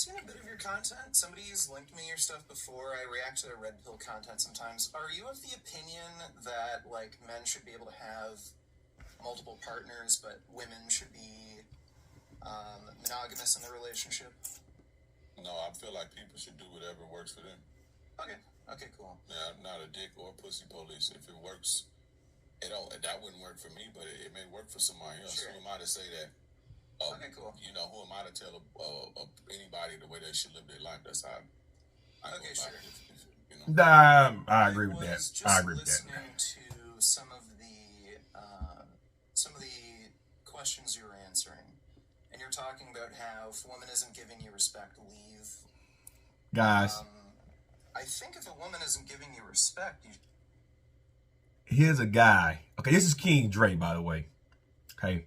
Seen a bit of your content. Somebody's linked me your stuff before. I react to their red pill content sometimes. Are you of the opinion that like men should be able to have multiple partners, but women should be monogamous in their relationship? No, I feel like people should do whatever works for them. Okay. Okay, cool. Yeah, I'm not a dick or pussy police. If it works, that wouldn't work for me, but it may work for somebody else. Sure. Who am I to say that? Okay, cool. You know, who am I to tell anybody the way they should live their life? That's how I Okay, go sure. about it, you know. I agree with that. I agree with that. Listening to some of the questions you were answering, and you're talking about how if a woman isn't giving you respect, leave. Guys, I think if a woman isn't giving you respect, here's a guy. Okay, this is King Dre, by the way. Okay.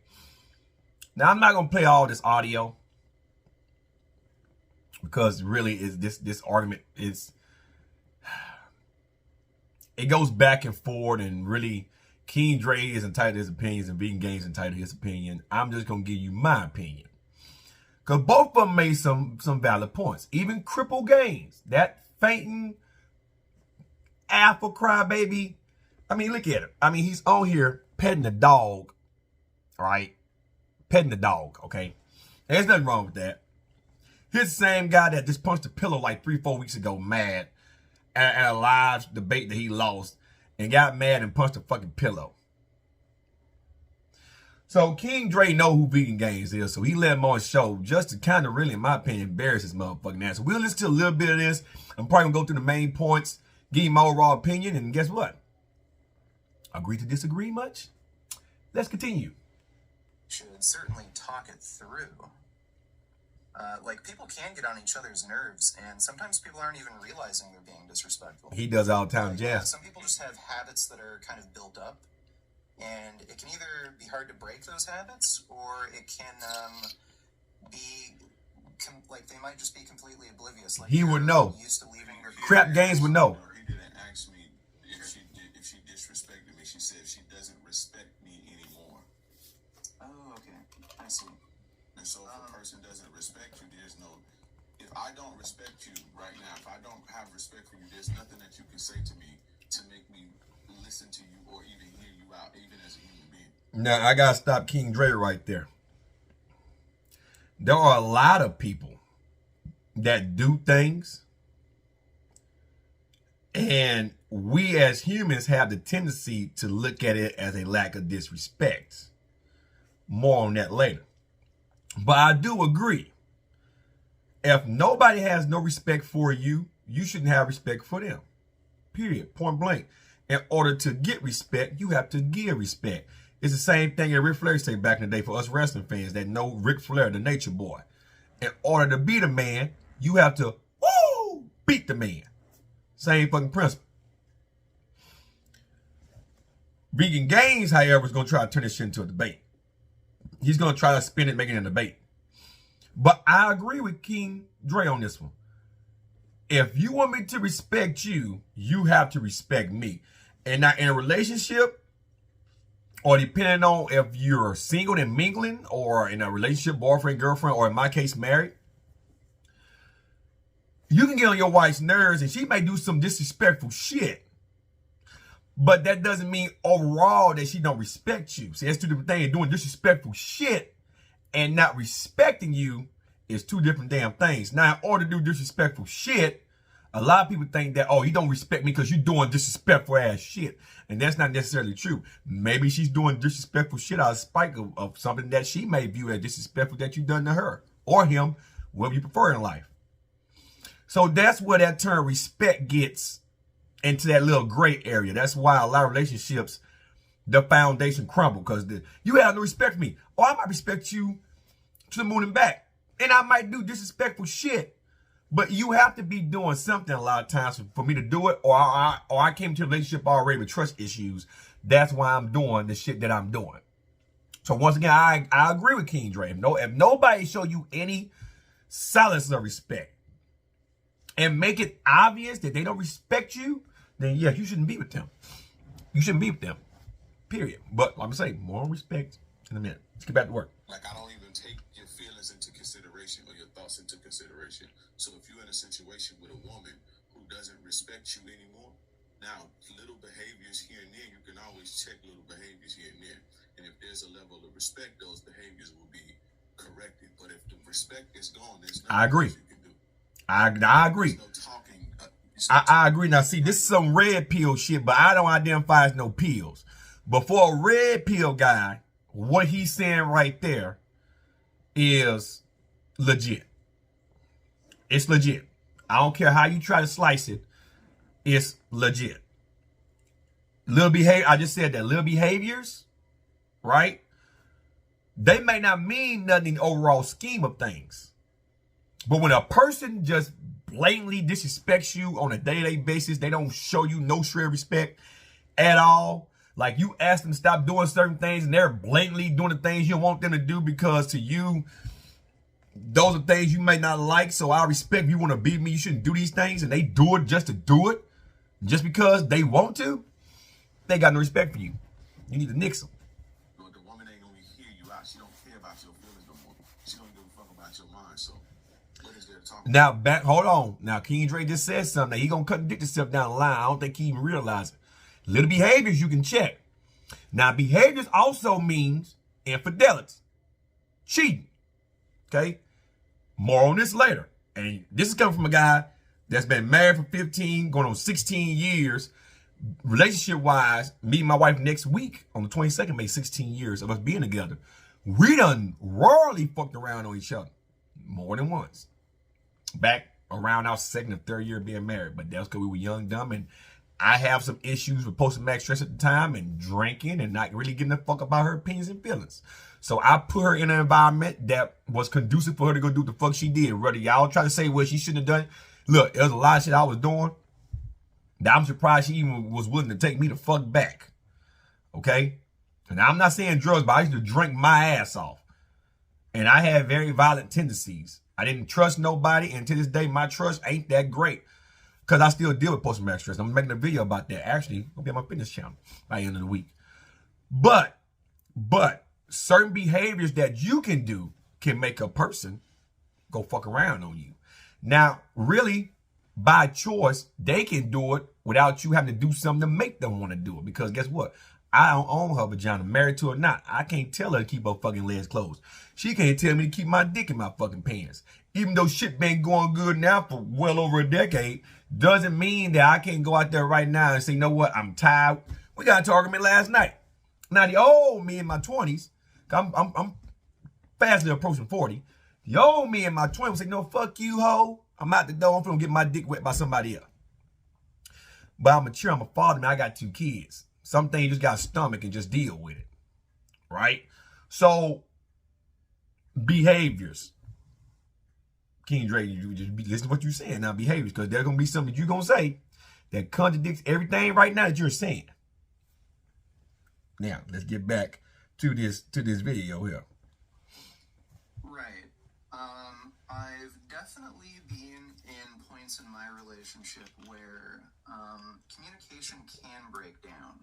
Now, I'm not going to play all this audio because really is this argument is, it goes back and forth, and really King Dre is entitled to his opinions and Vegan Games entitled to his opinion. I'm just going to give you my opinion. Because both of them made some valid points. Even Cripple Games, that fainting alpha crybaby. I mean, look at him. I mean, he's on here petting the dog, all right? Petting the dog, okay? There's nothing wrong with that. Here's the same guy that just punched a pillow like 3-4 weeks ago, mad at a live debate that he lost, and got mad and punched a fucking pillow. So King Dre know who Vegan Games is, so he let him on his show just to kind of really, in my opinion, embarrass his motherfucking ass. So we'll listen to a little bit of this. I'm probably gonna go through the main points, give you my overall opinion, and guess what? Agree to disagree much? Let's continue. Should certainly talk it through. Like, people can get on each other's nerves, and sometimes people aren't even realizing they're being disrespectful. He does all the time, like, Jazz. Some people just have habits that are kind of built up, and it can either be hard to break those habits, or it can be like they might just be completely oblivious. Like, he would know. Used to leaving their Crap Games would know. He didn't ask me if she disrespected me. She said she doesn't respect me anymore. Oh, okay. I see. And so if a person doesn't respect you, there's no... If I don't respect you right now, if I don't have respect for you, there's nothing that you can say to me to make me listen to you or even hear you out, even as a human being. Now, I gotta stop King Dre right there. There are a lot of people that do things, and we as humans have the tendency to look at it as a lack of disrespect. More on that later. But I do agree. If nobody has no respect for you, you shouldn't have respect for them. Period. Point blank. In order to get respect, you have to give respect. It's the same thing that Ric Flair said back in the day for us wrestling fans that know Ric Flair, the nature boy. In order to be the man, you have to beat the man. Same fucking principle. Vegan Games, however, is going to try to turn this shit into a debate. He's going to try to spin it, make it a debate. But I agree with King Dre on this one. If you want me to respect you, you have to respect me. And now in a relationship, or depending on if you're single and mingling, or in a relationship, boyfriend, girlfriend, or in my case, married, you can get on your wife's nerves and she may do some disrespectful shit. But that doesn't mean overall that she don't respect you. See, that's two different things. Doing disrespectful shit and not respecting you is two different damn things. Now, in order to do disrespectful shit, a lot of people think that, oh, you don't respect me because you're doing disrespectful ass shit. And that's not necessarily true. Maybe she's doing disrespectful shit out of spite of something that she may view as disrespectful that you've done to her or him, whatever you prefer in life. So that's where that term respect gets into that little gray area. That's why a lot of relationships, the foundation crumble, because you have no respect for me. Or I might respect you to the moon and back. And I might do disrespectful shit. But you have to be doing something a lot of times for me to do it. Or I came to a relationship already with trust issues. That's why I'm doing the shit that I'm doing. So once again, I agree with King Dre. If nobody show you any solace of respect and make it obvious that they don't respect you, then yes, you shouldn't be with them. You shouldn't be with them. Period. But like I say, more respect in a minute. Let's get back to work. Like, I don't even take your feelings into consideration. consideration or your thoughts into consideration. So if you're in a situation with a woman who doesn't respect you anymore, now little behaviors here and there, you can always check little behaviors here and there. And if there's a level of respect, those behaviors will be corrected. But if the respect is gone, there's nothing I agree. else you can do. I agree. There's no talking. I agree. Now, see, this is some red pill shit, but I don't identify as no pills. But for a red pill guy, what he's saying right there is legit. It's legit. I don't care how you try to slice it. It's legit. Little behavior. I just said that. Little behaviors, right? They may not mean nothing in the overall scheme of things. But when a person just blatantly disrespects you on a day-to-day basis, they don't show you no shred of respect at all. Like you ask them to stop doing certain things and they're blatantly doing the things you want them to do because to you, those are things you may not like. So I respect if you want to beat me, you shouldn't do these things. And they do it just to do it. Just because they want to, they got no respect for you. You need to nix them. The woman ain't gonna hear you out. She don't care about your feelings no more. She don't give a fuck about your mind. So what is there to talk about? Now, hold on. Now, King Dre just said something. He gonna contradict himself down the line. I don't think he even realizes it. Little behaviors you can check. Now, behaviors also means infidelity, cheating. Okay? More on this later. And this is coming from a guy that's been married for 15, going on 16 years. Relationship-wise, meeting my wife next week on the 22nd, made 16 years of us being together. We done royally fucked around on each other more than once. Back around our second or third year of being married. But that's because we were young, dumb, and I have some issues with post-traumatic stress at the time and drinking and not really giving a fuck about her opinions and feelings. So I put her in an environment that was conducive for her to go do what the fuck she did. Whether y'all try to say what she shouldn't have done. Look, there was a lot of shit I was doing that I'm surprised she even was willing to take me the fuck back. Okay? And I'm not saying drugs, but I used to drink my ass off. And I had very violent tendencies. I didn't trust nobody, and to this day, my trust ain't that great. Because I still deal with post-traumatic stress. I'm making a video about that. Actually, it'll be on my fitness channel by the end of the week. But certain behaviors that you can do can make a person go fuck around on you. Now, really, by choice, they can do it without you having to do something to make them want to do it. Because guess what? I don't own her vagina, married to her or not. I can't tell her to keep her fucking legs closed. She can't tell me to keep my dick in my fucking pants. Even though shit been going good now for well over a decade, doesn't mean that I can't go out there right now and say, you know what, I'm tired. We got into an argument last night. Now the old me in my 20s, I'm fastly approaching 40. The old me in my 20s was like, no, fuck you, ho. I'm out the door. I'm finna get my dick wet by somebody else. But I'm mature. I'm a father, man. I got 2 kids. Some things you just got to stomach and just deal with it. Right? So, behaviors. King Dre, you just listen to what you're saying now, behaviors, because there's going to be something you're going to say that contradicts everything right now that you're saying. Now, let's get back to this video here. Right. I've definitely been in points in my relationship where communication can break down,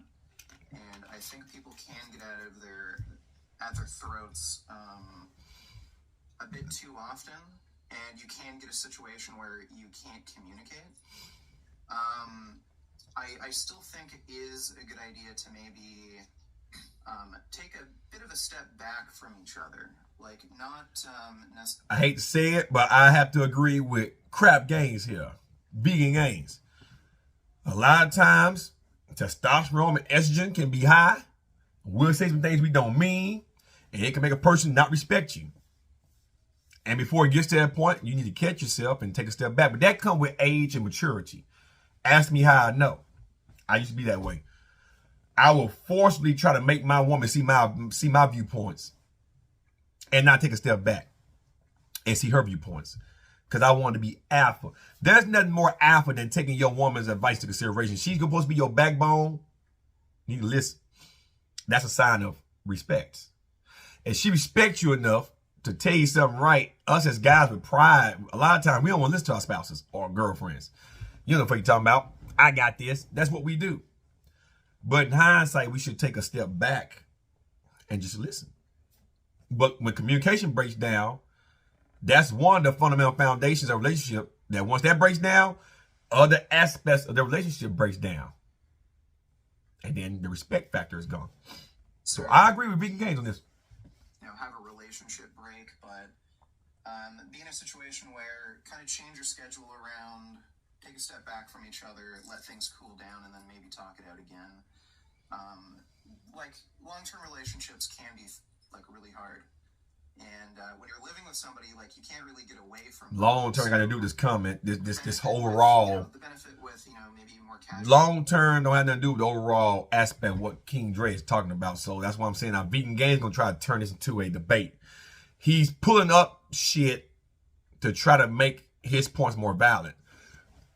and I think people can get at their throats a bit too often, and you can get a situation where you can't communicate. I still think it is a good idea to maybe take a bit of a step back from each other. Like, not necessarily. I hate to say it, but I have to agree with Crap Gaines here. Vegan Gaines. A lot of times, testosterone and estrogen can be high. We'll say some things we don't mean, and it can make a person not respect you. And before it gets to that point, you need to catch yourself and take a step back. But that comes with age and maturity. Ask me how I know. I used to be that way. I will forcibly try to make my woman see my viewpoints and not take a step back and see her viewpoints. Because I want to be alpha. There's nothing more alpha than taking your woman's advice into consideration. She's supposed to be your backbone. You need to listen. That's a sign of respect. And she respects you enough to tell you something right. Us as guys with pride, a lot of times we don't want to listen to our spouses or girlfriends. You know what you're talking about. I got this. That's what we do. But in hindsight, we should take a step back and just listen. But when communication breaks down, That's one of the fundamental foundations of a relationship, that once that breaks down, other aspects of the relationship breaks down. And then the respect factor is gone. So I agree with Vegan Gaines on this. Have a relationship break, but be in a situation where kind of change your schedule around, take a step back from each other, let things cool down, and then maybe talk it out again. Like, long-term relationships can be like really hard. And when you're living with somebody, like, you can't really get away from long-term. Got to do this comment, this overall. The benefit with, maybe more casual. Long-term don't have nothing to do with the overall aspect of what King Dre is talking about. So that's why I'm saying now Vegan Gaines gonna try to turn this into a debate. He's pulling up shit to try to make his points more valid,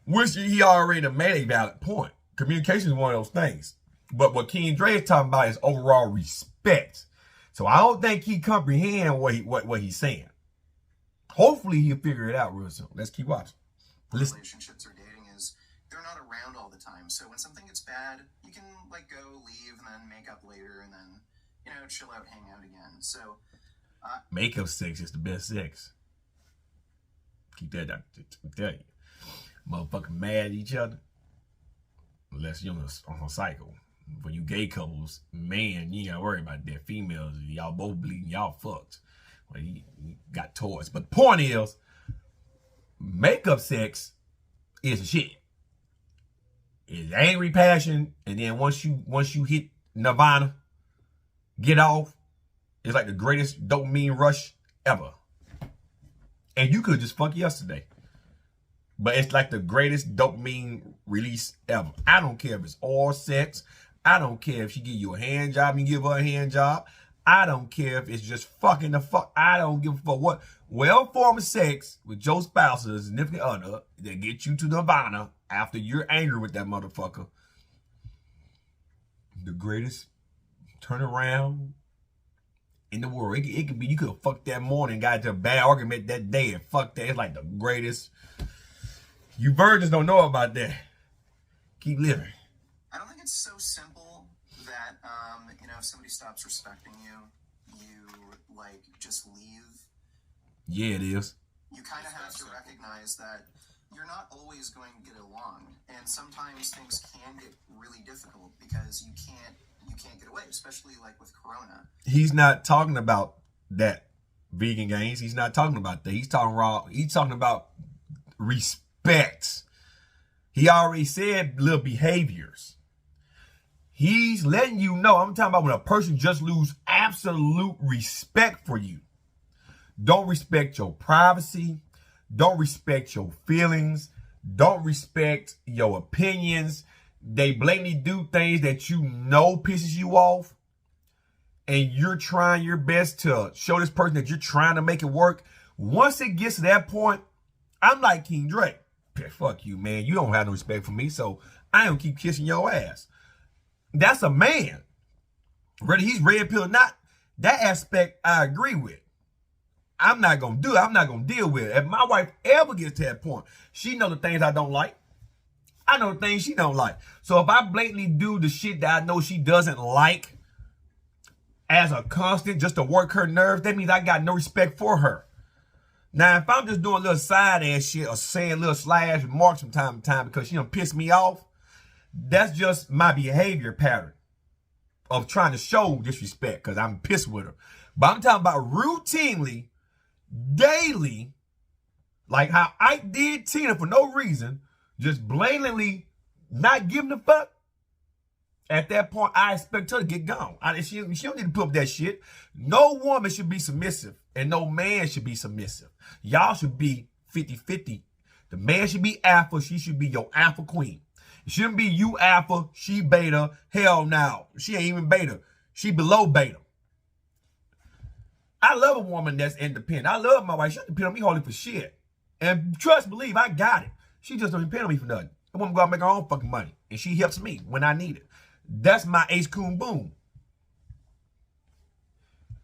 which he already made a valid point. Communication is one of those things. But what King Dre is talking about is overall respect. So I don't think he comprehend what he's saying. Hopefully he'll figure it out real soon. Let's keep watching. Listen. Relationships or dating is they're not around all the time. So when something gets bad, you can like go leave and then make up later and then chill out, hang out again. So makeup sex is the best sex. Keep that down. I tell you, motherfucking mad at each other. Unless you're on a cycle. For you gay couples, man, you ain't gotta worry about that. Females, y'all both bleeding, y'all fucked. Well, you got toys. But the point is, makeup sex is a shit. It's angry passion, and then once you hit nirvana, get off, it's like the greatest dopamine rush ever. And you could just fuck yesterday. But it's like the greatest dopamine release ever. I don't care if it's oral sex. I don't care if she give you a hand job, you give her a hand job. I don't care if it's just fucking the fuck. I don't give a fuck what. Well form of sex with your spouse or significant other that get you to nirvana after you're angry with that motherfucker. The greatest turnaround in the world. It could be, you could have fucked that morning, got into a bad argument that day and fucked that. It's like the greatest. You virgins don't know about that. Keep living. I don't think it's so simple that, if somebody stops respecting you, you, like, just leave. Yeah, it is. You kind of have to recognize that you're not always going to get along. And sometimes things can get really difficult because you can't get away, especially, like, with Corona. He's not talking about that, Vegan Gaines. He's not talking about that. He's talking about respect. He already said little behaviors. He's letting you know. I'm talking about when a person just lose absolute respect for you. Don't respect your privacy. Don't respect your feelings. Don't respect your opinions. They blatantly do things that you know pisses you off. And you're trying your best to show this person that you're trying to make it work. Once it gets to that point, I'm like King Dre. Fuck you, man. You don't have no respect for me, so I don't keep kissing your ass. That's a man. Whether he's red pill or not, that aspect I agree with. I'm not going to do it. I'm not going to deal with it. If my wife ever gets to that point, she know the things I don't like. I know the things she don't like. So if I blatantly do the shit that I know she doesn't like as a constant just to work her nerves, that means I got no respect for her. Now, if I'm just doing a little side ass shit or saying little slash remarks from time to time because she done piss me off, that's just my behavior pattern of trying to show disrespect because I'm pissed with her. But I'm talking about routinely, daily, like how Ike did Tina for no reason, just blatantly not giving a fuck. At that point, I expect her to get gone. She don't need to put up that shit. No woman should be submissive, and no man should be submissive. Y'all should be 50-50. The man should be alpha. She should be your alpha queen. It shouldn't be you alpha, she beta. Hell no. She ain't even beta. She below beta. I love a woman that's independent. I love my wife. She don't depend on me hardly for shit. And trust, believe, I got it. She just don't depend on me for nothing. The woman go out and make her own fucking money. And she helps me when I need it. That's my ace coon boom.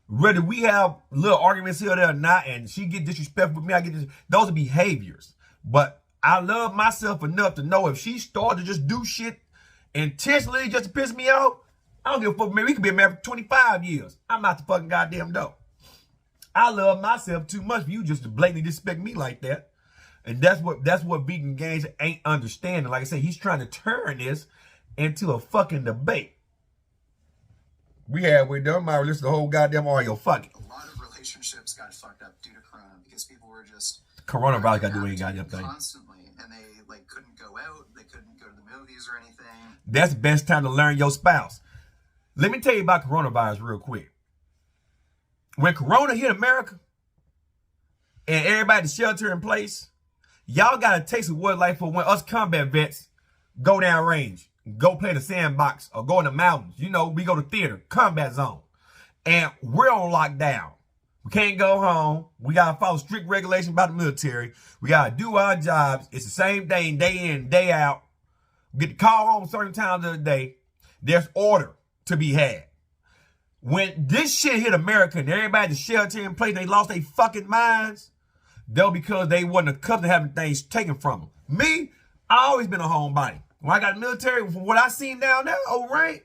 Whether we have little arguments here or there or not, and she get disrespectful with me, I get this. Those are behaviors. But I love myself enough to know if she started to just do shit intentionally just to piss me off, I don't give a fuck. Man, we could be married for 25 years. I'm not the fucking goddamn dope. I love myself too much for you just to blatantly disrespect me like that. And that's what Vegan Games ain't understanding. Like I said, he's trying to turn this into a fucking debate. We had with them, I listen to the whole goddamn audio. Fuck it. A lot of relationships got fucked up due to Corona because people were just Coronavirus got to do any goddamn thing constantly, and they like couldn't go out, they couldn't go to the movies or anything. That's the best time to learn your spouse. Let me tell you about coronavirus real quick. When Corona hit America and everybody shelter in place, y'all got a taste of what it's like for when us combat vets go down range, go play the sandbox, or go in the mountains. You know, we go to theater, combat zone. And we're on lockdown. We can't go home. We got to follow strict regulations about the military. We got to do our jobs. It's the same thing day in, day out. We get to call home certain times of the day. There's order to be had. When this shit hit America and everybody shelter in place, they lost their fucking minds. Though because they wasn't accustomed to having things taken from them. Me, I always been a homebody. When I got military, from what I seen down there, right?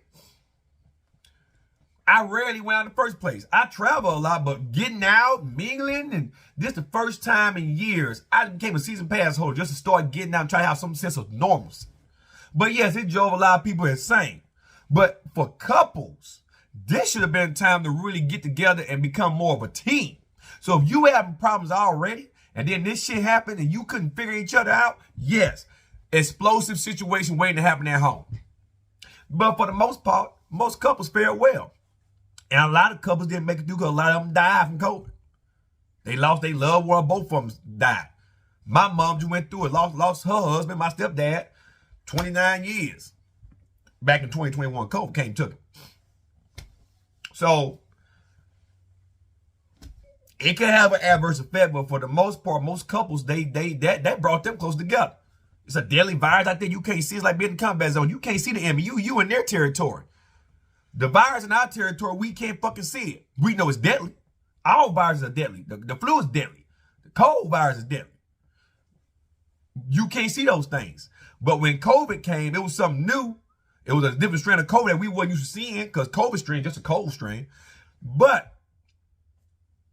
I rarely went out in the first place. I travel a lot, but getting out, mingling, and this the first time in years I became a season pass holder just to start getting out and try to have some sense of normalcy. But yes, it drove a lot of people insane. But for couples, this should have been time to really get together and become more of a team. So if you having problems already, and then this shit happened and you couldn't figure each other out, yes, explosive situation waiting to happen at home. But for the most part, most couples fared well. And a lot of couples didn't make it through because a lot of them died from COVID. They lost their loved one, both of them died. My mom just went through it, lost her husband, my stepdad, 29 years. Back in 2021, COVID came and took it. So, it can have an adverse effect, but for the most part, most couples, that brought them close together. It's a deadly virus out there you can't see. It's like being in the combat zone. You can't see the enemy. You in their territory. The virus in our territory, we can't fucking see it. We know it's deadly. All viruses are deadly. The flu is deadly. The cold virus is deadly. You can't see those things. But when COVID came, it was something new. It was a different strain of COVID that we wasn't used to seeing because COVID strain, just a cold strain. But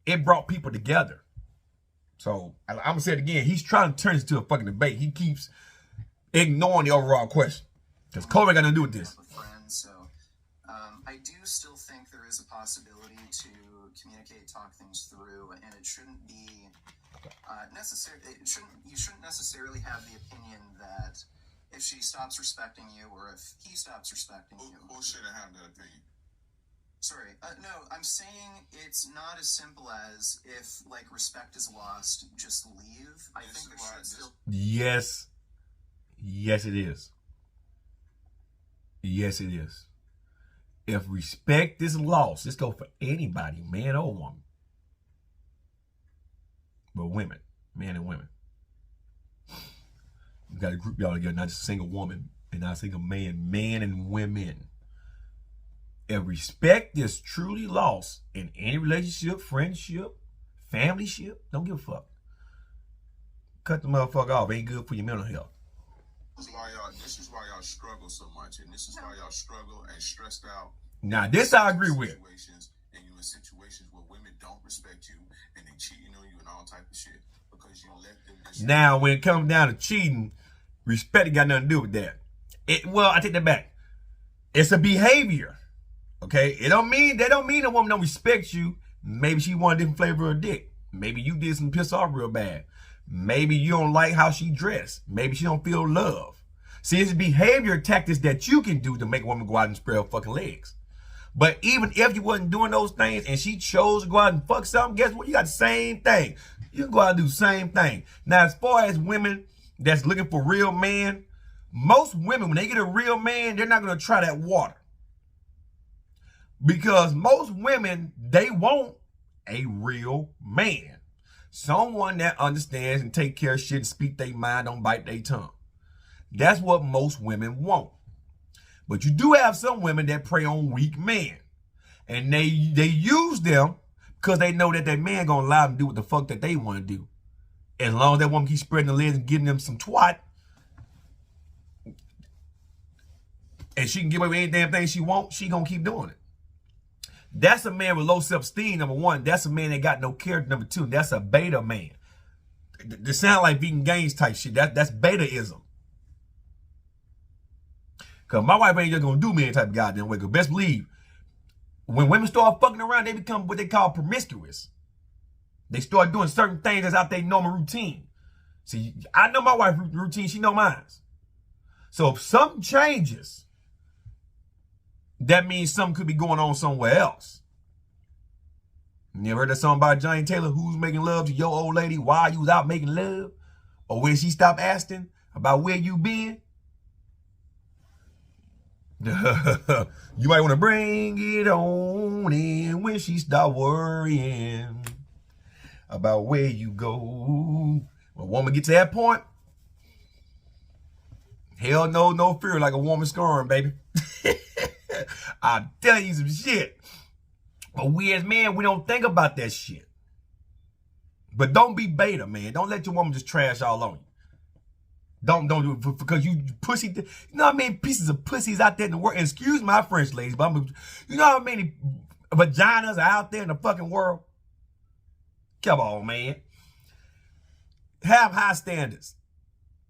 it brought people together. So I'm going to say it again. He's trying to turn this into a fucking debate. He keeps ignoring the overall question. Because COVID got nothing to do with this. So I do still think there is a possibility to communicate, talk things through, and it shouldn't be necessary. You shouldn't necessarily have the opinion that if she stops respecting you or if he stops respecting you. Who shouldn't have that opinion? Sorry, no, I'm saying it's not as simple as if, like, respect is lost, just leave. I think there should still... Yes. Yes, it is. Yes, it is. If respect is lost, this goes for anybody, man or woman. But women, men and women. We got to group y'all together, not just a single woman and not a single man, men and women. If respect is truly lost in any relationship, friendship, familyship, don't give a fuck. Cut the motherfucker off. Ain't good for your mental health. This is why y'all struggle so much, and this is why y'all struggle and stressed out. Now, this I agree with. And you're in situations where women don't respect you, and they cheating on you and all type of shit because you let them. Now, when it comes down to cheating, respect ain't got nothing to do with that. Well, I take that back. It's a behavior. Okay, that don't mean a woman don't respect you. Maybe she want a different flavor of dick. Maybe you did some piss off real bad. Maybe you don't like how she dressed. Maybe she don't feel love. See, it's behavior tactics that you can do to make a woman go out and spread her fucking legs. But even if you wasn't doing those things and she chose to go out and fuck something, guess what? You got the same thing. You can go out and do the same thing. Now, as far as women that's looking for real man, most women, when they get a real man, they're not going to try that water. Because most women, they want a real man. Someone that understands and take care of shit and speak their mind, don't bite their tongue. That's what most women want. But you do have some women that prey on weak men. And they use them because they know that man gonna allow them to do what the fuck that they want to do. As long as that woman keeps spreading the legs and getting them some twat, and she can give away any damn thing she wants, she gonna keep doing it. That's a man with low self-esteem, number one. That's a man that got no character, number two. That's a beta man. They sound like vegan gains type shit. That's betaism. Because my wife ain't just going to do me any type of goddamn way. Because best believe, when women start fucking around, they become what they call promiscuous. They start doing certain things that's out their normal routine. See, I know my wife's routine. She know mine. So if something changes, that means something could be going on somewhere else. You ever heard that song by Johnny Taylor, Who's Making Love to Your Old Lady while you was out making love? Or when she stopped asking about where you been? You might want to bring it on in when she start worrying about where you go. When a woman get to that point, hell no fear like a woman scorn, baby. I'll tell you some shit. But we as men, we don't think about that shit. But don't be beta, man. Don't let your woman just trash all on you. Don't do it because you pussy. You know how many pieces of pussies out there in the world? And excuse my French, ladies, but you know how many vaginas are out there in the fucking world? Come on, man. Have high standards.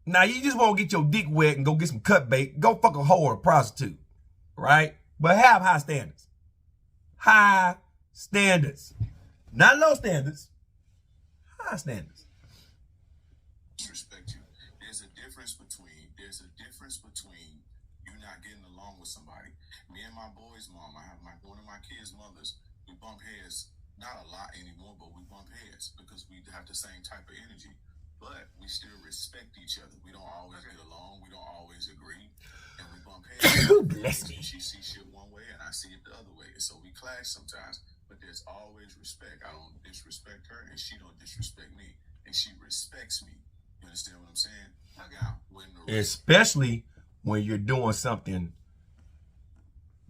Now, you just won't get your dick wet and go get some cut bait. Go fuck a hoe or a prostitute, right? But have high standards. High standards. Not low standards. High standards. Respect you. There's a difference between you not getting along with somebody. Me and my boy's mom, I have one of my kids' mothers, we bump heads, not a lot anymore, but we bump heads because we have the same type of energy. But we still respect each other. We don't always get along. We don't always agree. And we bump heads. Bless me. She sees shit one way and I see it the other way. So we clash sometimes. But there's always respect. I don't disrespect her and she don't disrespect me. And she respects me. You understand what I'm saying? Especially when you're doing something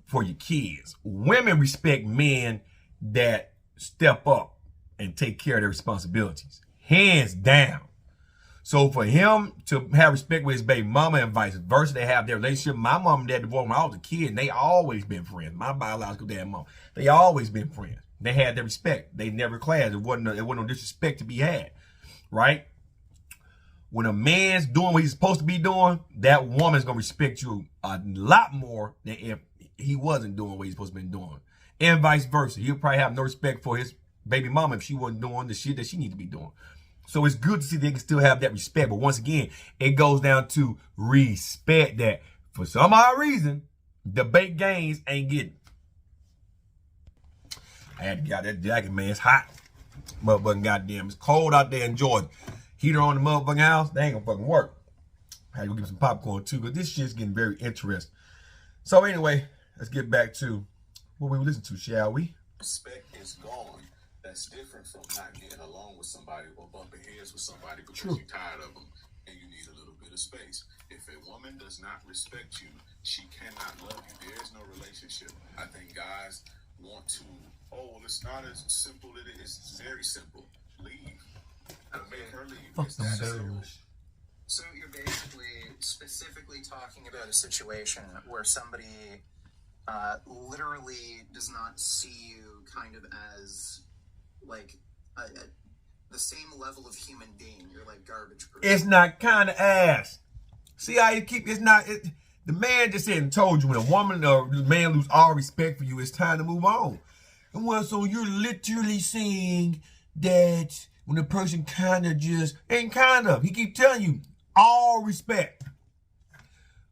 for your kids. Women respect men that step up and take care of their responsibilities. Hands down. So for him to have respect with his baby mama and vice versa, they have their relationship. My mom and dad divorced when I was a kid, and they always been friends. My biological dad and mom, they always been friends. They had their respect. They never clashed. It wasn't no disrespect to be had, right? When a man's doing what he's supposed to be doing, that woman's gonna respect you a lot more than if he wasn't doing what he's supposed to be doing. And vice versa. He'll probably have no respect for his baby mama if she wasn't doing the shit that she needs to be doing. So it's good to see they can still have that respect. But once again, it goes down to respect that for some odd reason, the bait gains ain't getting. I had to get out that jacket, man. It's hot. Motherfucking goddamn. It's cold out there in Georgia. Heater on the motherfucking house, they ain't gonna fucking work. I had to go get some popcorn too, because this shit's getting very interesting. So anyway, let's get back to what we listen to, shall we? Respect is gone. That's different from not getting along with somebody or bumping heads with somebody because you're tired of them and you need a little bit of space. If a woman does not respect you, she cannot love you. There is no relationship. I think guys want to, it's not as simple as it is. It's very simple. Leave. Make her leave. So you're basically specifically talking about a situation where somebody literally does not see you kind of as like the same level of human being. You're like garbage person. It's not kind of ass. See how you keep, the man just said and told you when a woman or the man lose all respect for you, it's time to move on. And well, so you're literally saying that when a person he keep telling you all respect.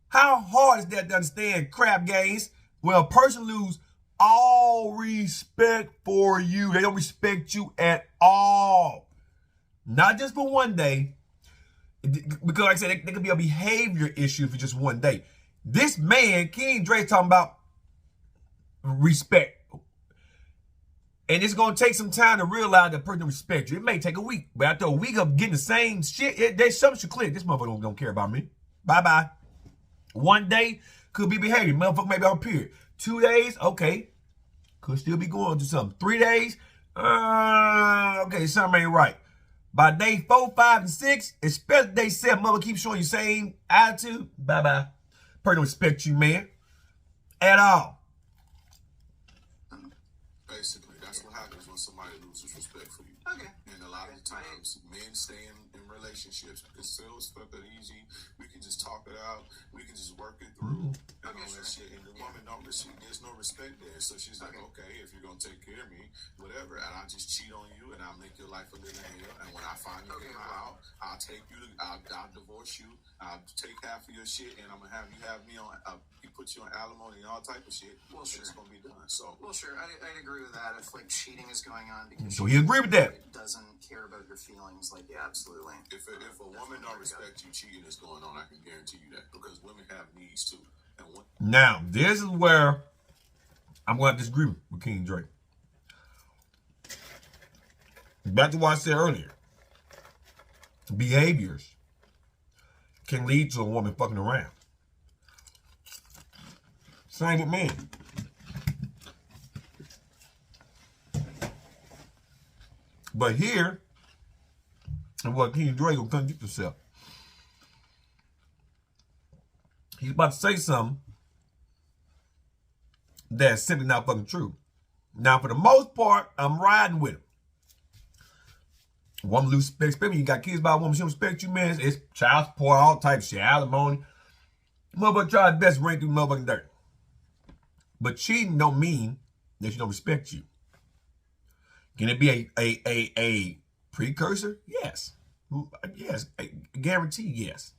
How hard is that to understand, crap gays? When a person lose all respect for you, they don't respect you at all. Not just for one day. Because like I said, there could be a behavior issue for just one day. This man, King Dre's talking about respect. And it's going to take some time to realize that person respects you. It may take a week. But after a week of getting the same shit, there's something should click. This motherfucker don't care about me. Bye-bye. One day could be behavior. Motherfucker may be on period. 2 days, okay. Could still be going through something. 3 days, okay, something ain't right. By day 4, 5, and 6, especially day 7, mother keep showing you same attitude. Bye-bye. Person don't respect you, man. At all. Basically, that's what happens when somebody loses respect for you. Okay. And a lot of times, men stay in relationships because sales stuff that easy. We can just talk it out. We can just work it through and all that shit. And the woman don't receive. There's no respect there. So she's like, okay, if you're gonna take care of me, whatever, and I'll just cheat on you and I'll make your life a living hell. And when I finally get out, I'll take you. I'll divorce you. I'll take half of your shit, and I'm gonna have me on. Put you on alimony and all type of shit. Well, sure. It's gonna be done. So, well, sure. I'd agree with that. If like cheating is going on because so he agree with that. Doesn't care about your feelings. Like, yeah, absolutely. If a woman don't respect you, cheating is going on. I can guarantee you that because women have needs too. And now this is where I'm going to disagree with King Drake. Back to what I said earlier. Behaviors can lead to a woman fucking around. Same with men. But here, and what King Drake will contradict himself. He's about to say something that's simply not fucking true. Now, for the most part, I'm riding with him. Woman lose respect. You got kids by a woman, she don't respect you, man. It's child support, all types of shit, alimony. Motherfucker try his best to rain through motherfucking dirt. But cheating don't mean that she don't respect you. Can it be a precursor? Yes. Yes. I guarantee yes.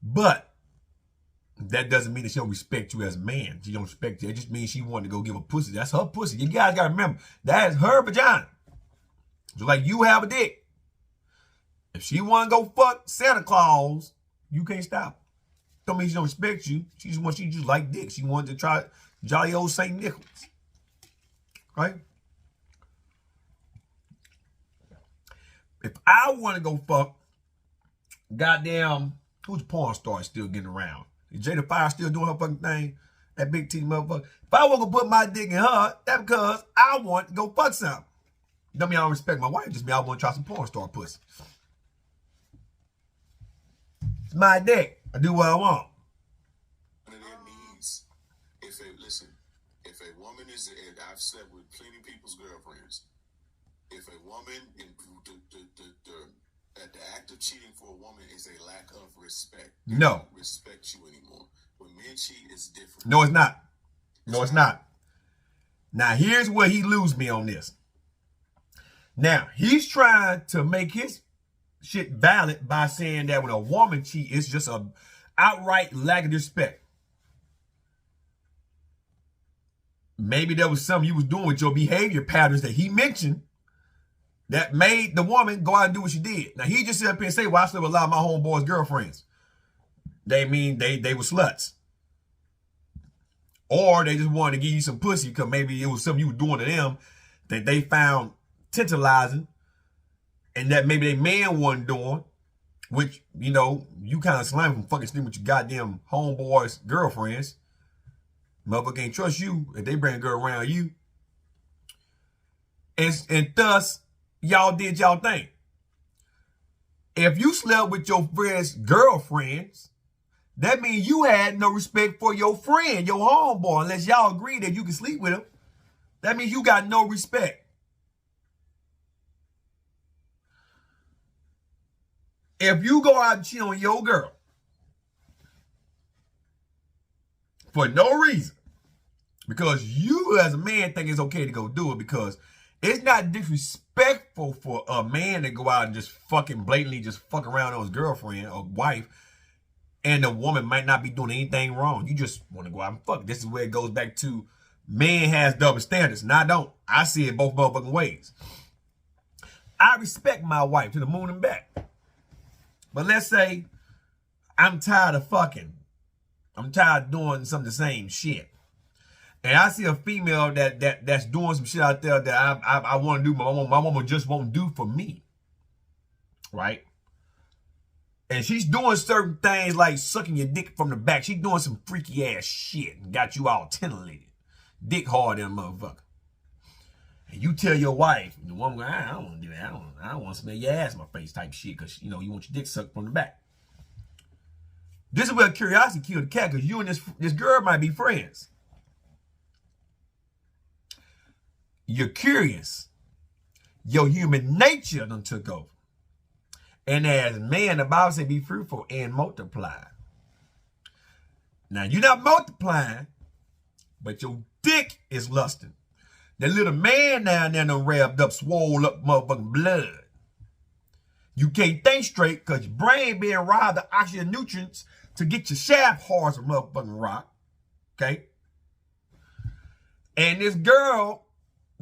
But that doesn't mean that she don't respect you as a man. She don't respect you. It just means she wanted to go give a pussy. That's her pussy. You guys got to remember, that is her vagina. Just like you have a dick. If she want to go fuck Santa Claus, you can't stop her. Don't mean she don't respect you. She just like dick. She wanted to try jolly old St. Nicholas. Right? If I want to go fuck goddamn, who's porn star still getting around? Is Jada Fire still doing her fucking thing? That big titty motherfucker. If I want to put my dick in her, that's because I want to go fuck something. Don't mean I don't respect my wife. Just mean I want to try some porn star pussy. It's my dick. I do what I want. One of their needs. If a woman is, and I've slept with plenty of people's girlfriends. If a woman, the act of cheating for a woman is a lack of respect. They No. don't respect you anymore. When men cheat, it's different. No, it's not. No, it's not. Now, here's where he lose me on this. Now, he's trying to make his shit valid by saying that when a woman cheats, it's just a outright lack of respect. Maybe there was something you was doing with your behavior patterns that he mentioned that made the woman go out and do what she did. Now, he just sit up here and say, well, I slept with a lot of my homeboys' girlfriends. They mean they were sluts. Or they just wanted to give you some pussy because maybe it was something you were doing to them that they found tantalizing and that maybe they man wasn't doing, which, you know, you kind of slime from fucking sleeping with your goddamn homeboys' girlfriends. Motherfucker can't trust you if they bring a girl around you. And thus, y'all did y'all thing. If you slept with your friend's girlfriends, that means you had no respect for your friend, your homeboy, unless y'all agree that you can sleep with him. That means you got no respect. If you go out and cheat on your girl for no reason, because you as a man think it's okay to go do it, because it's not disrespectful for a man to go out and just fucking blatantly just fuck around on his girlfriend or wife, and the woman might not be doing anything wrong. You just want to go out and fuck. This is where it goes back to man has double standards, and I don't. I see it both motherfucking ways. I respect my wife to the moon and back. But let's say I'm tired of fucking. I'm tired of doing some of the same shit. And I see a female that's doing some shit out there that I want to do, but my woman just won't do for me. Right? And she's doing certain things like sucking your dick from the back. She's doing some freaky ass shit and got you all titillated. Dick hard in a motherfucker. And you tell your wife, the woman, I don't want to do that. I don't want to smell your ass in my face type shit, because, you know, you want your dick sucked from the back. This is where curiosity killed the cat, because you and this girl might be friends. you're curious. Your human nature done took over. And as man, the Bible said, be fruitful and multiply. Now, you're not multiplying, but your dick is lusting. That little man down there done revved up, swole up motherfucking blood. You can't think straight because your brain being robbed of oxygen nutrients to get your shaft hard as a motherfucking rock. Okay? And this girl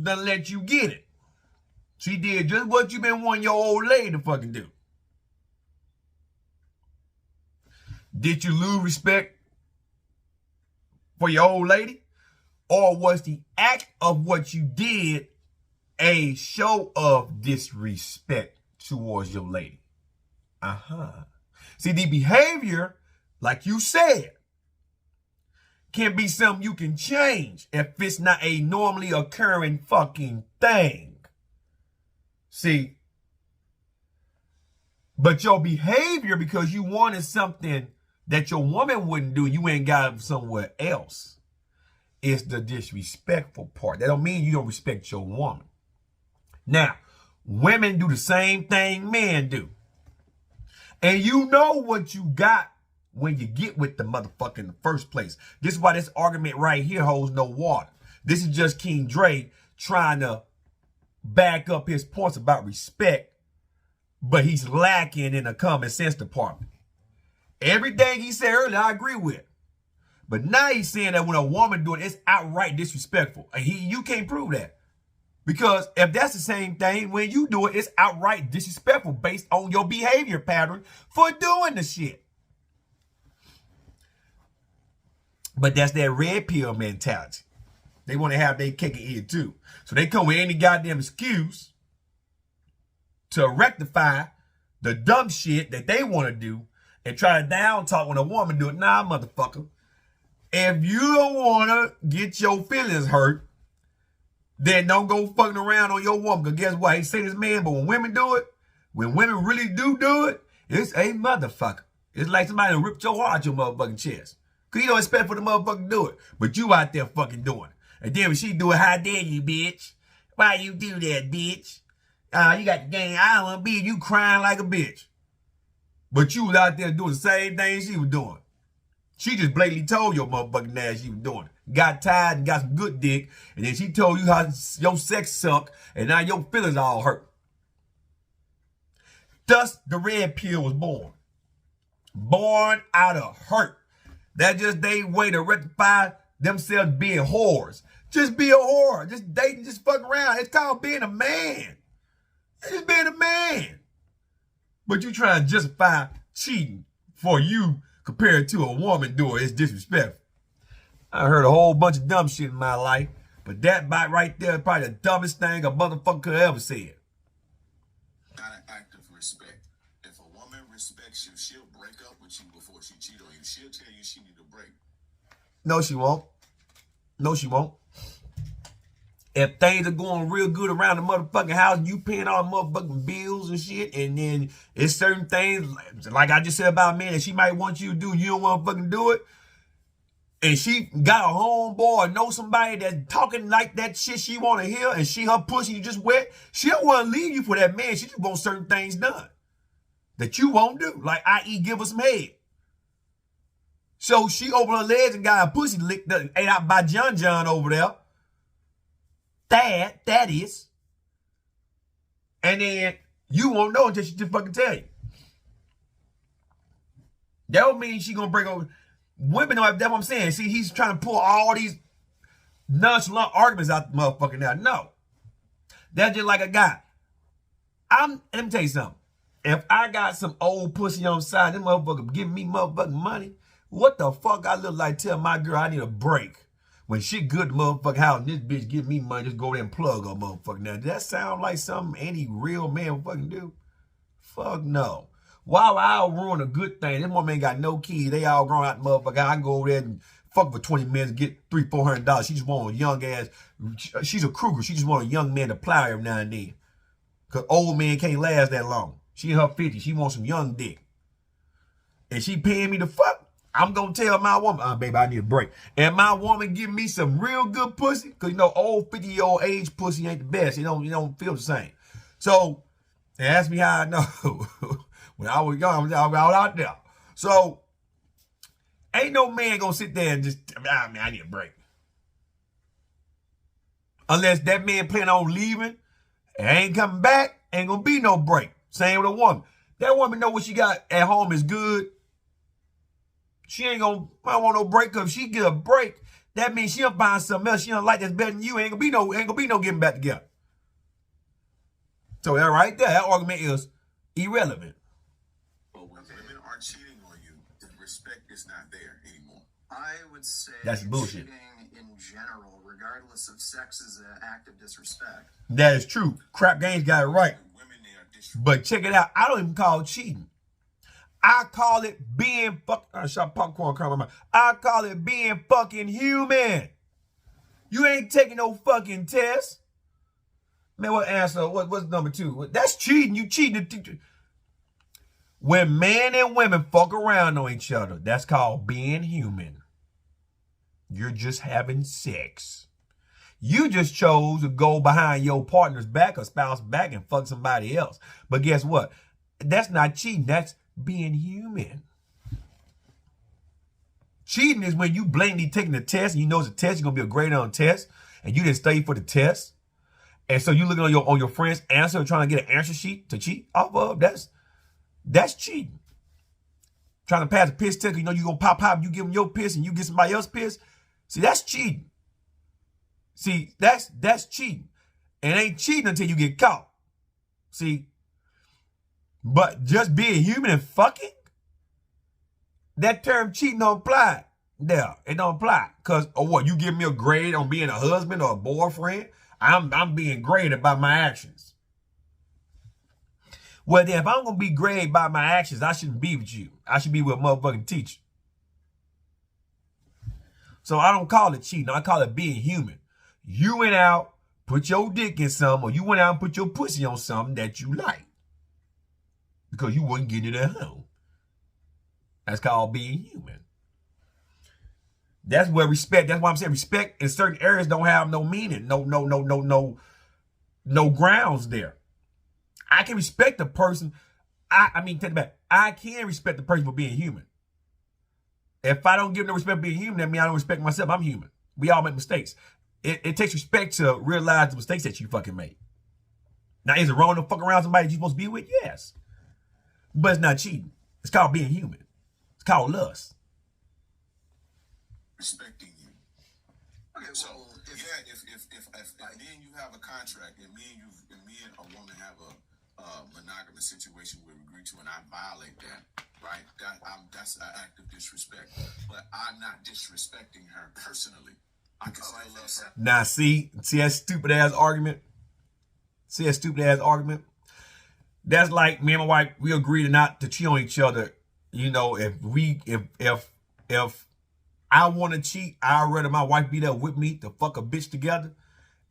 done let you get it. She did just what you been wanting your old lady to fucking do. Did you lose respect for your old lady? Or was the act of what you did a show of disrespect towards your lady? See, the behavior, like you said, can be something you can change if it's not a normally occurring fucking thing. See, but your behavior, because you wanted something that your woman wouldn't do, you ain't got it somewhere else. It's the disrespectful part. That don't mean you don't respect your woman. Now, women do the same thing men do. And you know what you got when you get with the motherfucker in the first place. This is why this argument right here holds no water. This is just King Dre trying to back up his points about respect, but he's lacking in the common sense department. Everything he said earlier, I agree with. But now he's saying that when a woman do it, it's outright disrespectful. And you can't prove that. Because if that's the same thing, when you do it, it's outright disrespectful based on your behavior pattern for doing the shit. But that's that red pill mentality. They want to have their cake and eat it too. So they come with any goddamn excuse to rectify the dumb shit that they want to do and try to down talk when a woman do it. Nah, motherfucker. If you don't want to get your feelings hurt, then don't go fucking around on your woman. Because guess what? He say this man, but when women do it, when women really do it, it's a motherfucker. It's like somebody ripped your heart out your motherfucking chest. Because you don't expect for the motherfucker to do it. But you out there fucking doing it. And then when she do it, how dare you, bitch? Why you do that, bitch? You got the game. I don't want to be you crying like a bitch. But you was out there doing the same thing she was doing. She just blatantly told your motherfucking ass she was doing it. Got tired and got some good dick. And then she told you how your sex sucked. And now your feelings all hurt. Thus, the red pill was born. Born out of hurt. That's just their way to rectify themselves being whores. Just be a whore. Just dating, just fuck around. It's called being a man. It's just being a man. But you trying to justify cheating for you compared to a woman doing it. It's disrespectful. I heard a whole bunch of dumb shit in my life, but that bite right there is probably the dumbest thing a motherfucker could ever say. Not an act of respect. If a woman respects you, she'll break up with you before she cheat on you. She'll tell you she need a break. No, she won't. No, she won't. If things are going real good around the motherfucking house, you paying all the motherfucking bills and shit, and then it's certain things, like I just said about men, that she might want you to do, you don't want to fucking do it, and she got a homeboy or know somebody that's talking like that shit she want to hear, and her pussy just wet, she don't want to leave you for that man. She just wants certain things done that you won't do, like i.e. give her some head. So she opened her legs and got her pussy licked up, ate out by John over there. That is. And then you won't know until she just fucking tell you. That don't mean she gonna break over. Women don't have, that's what I'm saying. See, he's trying to pull all these nonchalant arguments out the motherfucker now. No. That's just like a guy. Let me tell you something. If I got some old pussy on the side, this motherfucker giving me motherfucking money, what the fuck I look like tell my girl I need a break? When shit good to motherfucking house and this bitch give me money, just go there and plug her motherfucker. Now, does that sound like something any real man would fucking do? Fuck no. Why would I ruin a good thing? This woman ain't got no kids. They all grown out the motherfucker. I can go over there and fuck for 20 minutes, get $300-$400. She just want a young ass. She's a Kruger. She just want a young man to plow every now and then. Because old men can't last that long. She in her 50s. She wants some young dick. And she paying me to fuck? I'm going to tell my woman, baby, I need a break. And my woman give me some real good pussy, because, you know, old 50-year-old age pussy ain't the best. You don't feel the same. So, they ask me how I know. When I was young, I was out there. So, ain't no man going to sit there and just, I need a break. Unless that man plan on leaving and ain't coming back, ain't going to be no break. Same with a woman. That woman know what she got at home is good. She ain't gonna want no break, because if she get a break, that means she'll find something else she don't like that's better than you. Ain't gonna be no getting back together. So that right there, that argument is irrelevant. But when women are cheating on you, the respect is not there anymore. I would say That's bullshit. cheating in general, regardless of sex, is an act of disrespect. That is true. Crap Games got it right. Women, they are disrespectful. But check it out. I don't even call it cheating. I call it being I shot popcorn coming my mouth. I call it being fucking human. You ain't taking no fucking test. Man, what answer? What's number 2? That's cheating. You cheating. When men and women fuck around on each other, that's called being human. You're just having sex. You just chose to go behind your partner's back or spouse's back and fuck somebody else. But guess what? That's not cheating. That's being human. Cheating is when you blatantly taking the test and you know it's a test, you're gonna be a grade on test, and you didn't study for the test. And so you looking on your friend's answer and trying to get an answer sheet to cheat off of. That's cheating. Trying to pass a piss test, you know you gonna pop, you give them your piss and you get somebody else piss. See, that's cheating. See, that's cheating. And it ain't cheating until you get caught. See, but just being human and fucking, that term cheating don't apply. There, it don't apply. Cause what, you give me a grade on being a husband or a boyfriend? I'm being graded by my actions. Well, then if I'm gonna be graded by my actions, I shouldn't be with you. I should be with a motherfucking teacher. So I don't call it cheating. I call it being human. You went out, put your dick in something, or you went out and put your pussy on something that you like, because you wasn't getting it at home. That's called being human. That's where respect, that's why I'm saying respect in certain areas don't have no meaning, no grounds there. I can respect the person. I mean, take it back. I can respect the person for being human. If I don't give them respect for being human, that means I don't respect myself. I'm human. We all make mistakes. It takes respect to realize the mistakes that you fucking made. Now, is it wrong to fuck around somebody that you're supposed to be with? Yes. But it's not cheating. It's called being human. It's called lust. Respecting you. Okay, So well, if me and you have a contract, and me and a woman have a monogamous situation where we agree to, and I violate that, right? That's an act of disrespect. But I'm not disrespecting her personally. I can still love her. Now, see that stupid ass argument? See that stupid ass argument? That's like me and my wife, we agree not to cheat on each other. You know, if I want to cheat, I'd rather my wife be there with me to fuck a bitch together,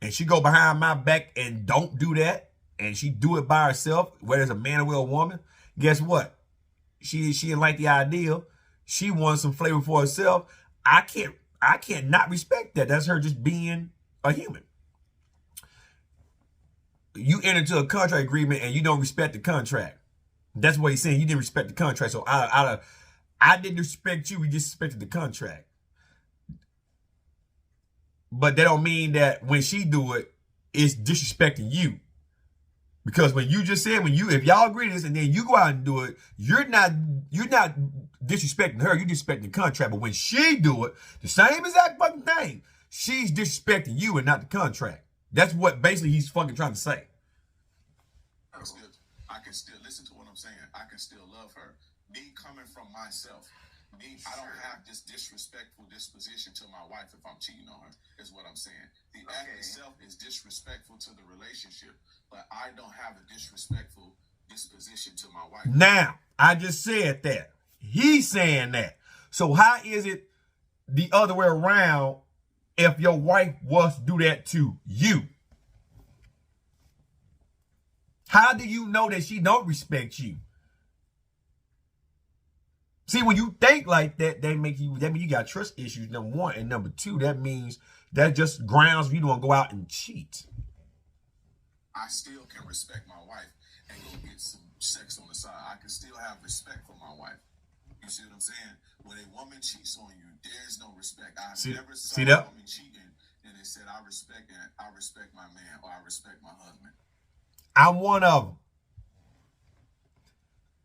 and she go behind my back and don't do that, and she do it by herself, whether it's a man or a woman. Guess what? She didn't like the idea. She wants some flavor for herself. I can't not respect that. That's her just being a human. You enter into a contract agreement and you don't respect the contract. That's what he's saying. You didn't respect the contract. So I didn't respect you. We just respected the contract. But that don't mean that when she do it, it's disrespecting you. Because when you just said, if y'all agree to this and then you go out and do it, you're not disrespecting her, you're disrespecting the contract. But when she do it, the same exact fucking thing, she's disrespecting you and not the contract. That's what basically he's fucking trying to say. I can still listen to what I'm saying. I can still love her. Me coming from myself. I don't have this disrespectful disposition to my wife if I'm cheating on her, is what I'm saying. The act itself is disrespectful to the relationship, but I don't have a disrespectful disposition to my wife. Now, I just said that. He's saying that. So how is it the other way around if your wife was to do that to you? How do you know that she don't respect you? See, when you think like that, that means you got trust issues, number one. And number two, that means that just grounds for you to want to go out and cheat. I still can respect my wife and go get some sex on the side. I can still have respect for my wife. You see what I'm saying? When a woman cheats on you, there's no respect. I've never saw a woman cheating and they said, I respect my man, or I respect my husband. I'm one of them.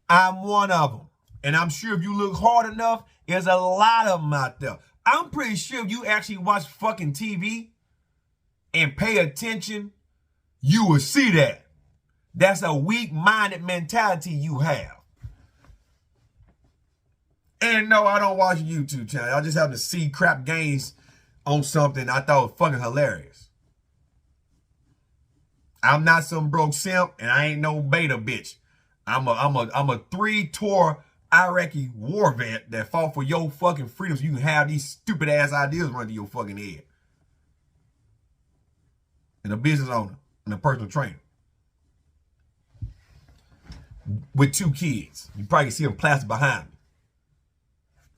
I'm one of them. And I'm sure if you look hard enough, there's a lot of them out there. I'm pretty sure if you actually watch fucking TV and pay attention, you will see that. That's a weak-minded mentality you have. And no, I don't watch a YouTube channel. I just happen to see crap games on something I thought was fucking hilarious. I'm not some broke simp, and I ain't no beta bitch. I'm a 3-tour Iraqi war vet that fought for your fucking freedom so you can have these stupid ass ideas run to your fucking head. And a business owner and a personal trainer. With 2 kids. You probably can see them plastered behind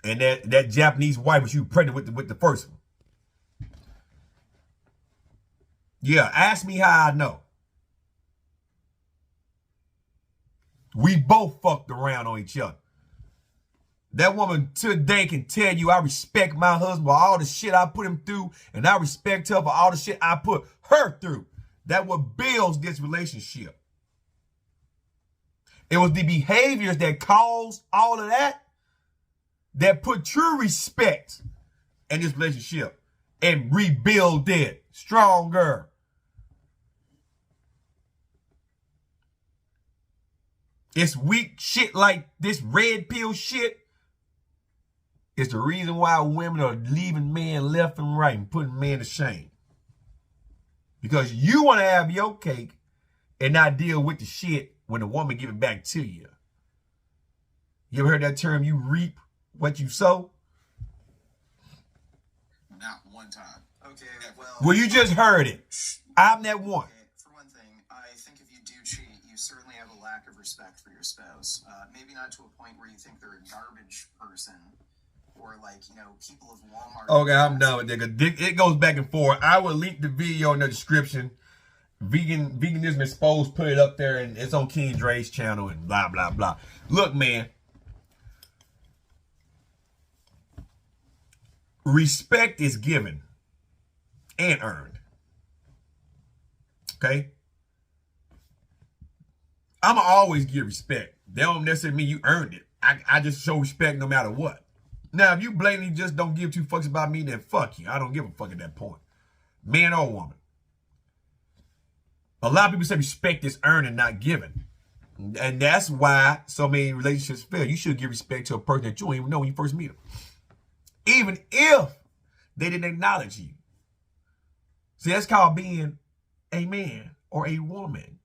me. And that Japanese wife was you pregnant with the first one. Yeah, ask me how I know. We both fucked around on each other. That woman today can tell you I respect my husband for all the shit I put him through, and I respect her for all the shit I put her through. That what builds this relationship. It was the behaviors that caused all of that put true respect in this relationship and rebuild it stronger. It's weak shit like this red pill shit. It's the reason why women are leaving men left and right and putting men to shame. Because you want to have your cake and not deal with the shit when the woman give it back to you. You ever heard that term, you reap what you sow? Not one time. Okay, well, you just heard it. I'm that one. Okay, for one thing, I think if you do cheat, you certainly have a lack of respect for your spouse. Maybe not to a point where you think they're a garbage person. Or like, people of Walmart. Okay, I'm done with that. It goes back and forth. I will link the video in the description. Veganism Exposed, put it up there, and it's on King Dre's channel and blah, blah, blah. Look, man. Respect is given and earned. Okay? I'ma always give respect. That don't necessarily mean you earned it. I just show respect no matter what. Now, if you blatantly just don't give 2 fucks about me, then fuck you. I don't give a fuck at that point. Man or woman. A lot of people say respect is earned and not given. And that's why so many relationships fail. You should give respect to a person that you don't even know when you first meet them. Even if they didn't acknowledge you. See, that's called being a man or a woman.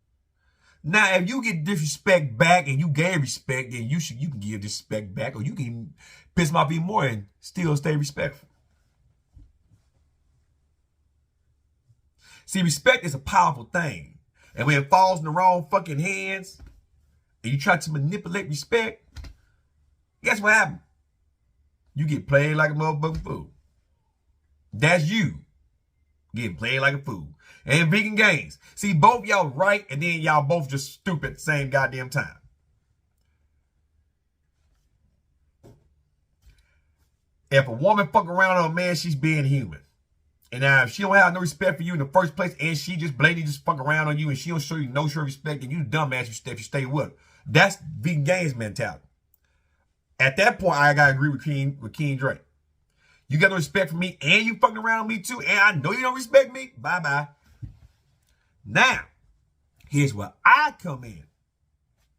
Now, if you get disrespect back and you gave respect, then you can give disrespect back, or you can piss them off even more and still stay respectful. See, respect is a powerful thing. And when it falls in the wrong fucking hands and you try to manipulate respect, guess what happens? You get played like a motherfucking fool. That's you getting played like a fool. And vegan games. See, both y'all right, and then y'all both just stupid at the same goddamn time. If a woman fuck around on a man, she's being human. And now if she don't have no respect for you in the first place, and she just blatantly just fuck around on you, and she don't show you no show respect, and you dumbass if you stay with her. That's vegan games mentality. At that point, I gotta agree with King Dre. You got no respect for me, and you fucking around with me too, and I know you don't respect me. Bye-bye. Now, here's where I come in.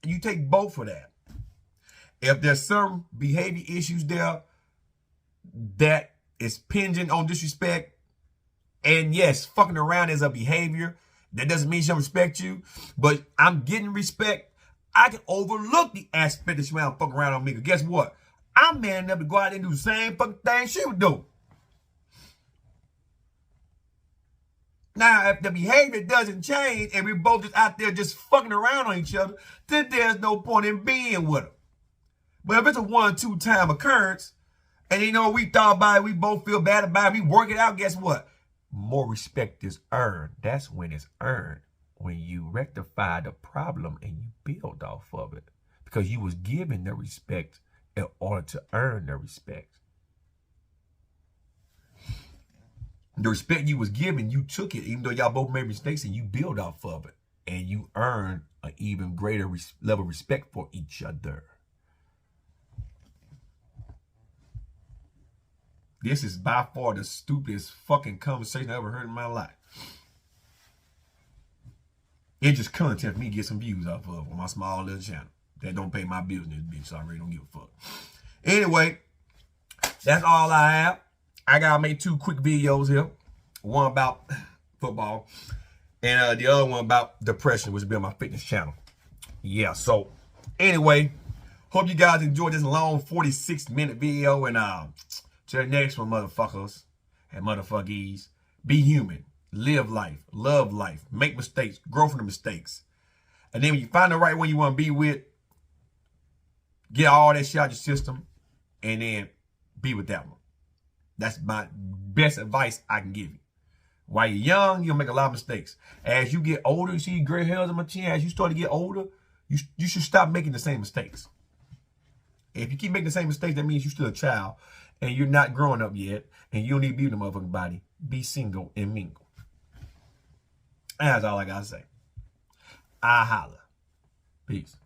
You take both of that. If there's some behavior issues there that is pinging on disrespect, and yes, fucking around is a behavior, that doesn't mean she don't respect you, but I'm getting respect, I can overlook the aspect that she want to fuck around on me. Because guess what? I'm man enough to go out there and do the same fucking thing she would do. Now, if the behavior doesn't change and we're both just out there just fucking around on each other, then there's no point in being with her. But if it's a 1 or 2 time occurrence, and you know, we thought about it, we both feel bad about it, we work it out, guess what? More respect is earned. That's when it's earned. When you rectify the problem and you build off of it. Because you was given the respect in order to earn the respect. The respect you was given, you took it, even though y'all both made mistakes, and you build off of it. And you earn an even greater level of respect for each other. This is by far the stupidest fucking conversation I ever heard in my life. It's just content for me to get some views off of on my small little channel. That don't pay my bills in this bitch, so I really don't give a fuck. Anyway, that's all I have. I gotta make 2 quick videos here. One about football, and the other one about depression, which will be on my fitness channel. Yeah, so anyway, hope you guys enjoyed this long 46-minute video, and to the next one, motherfuckers and motherfuckies. Be human. Live life. Love life. Make mistakes. Grow from the mistakes. And then when you find the right one you want to be with, get all that shit out your system, and then be with that one. That's my best advice I can give you. While you're young, you'll make a lot of mistakes. As you get older, you see gray hairs on my chin. As you start to get older, you should stop making the same mistakes. If you keep making the same mistakes, that means you're still a child and you're not growing up yet, and you don't need to be with a motherfucking body. Be single and mingle. That's all I gotta say. I holla. Peace.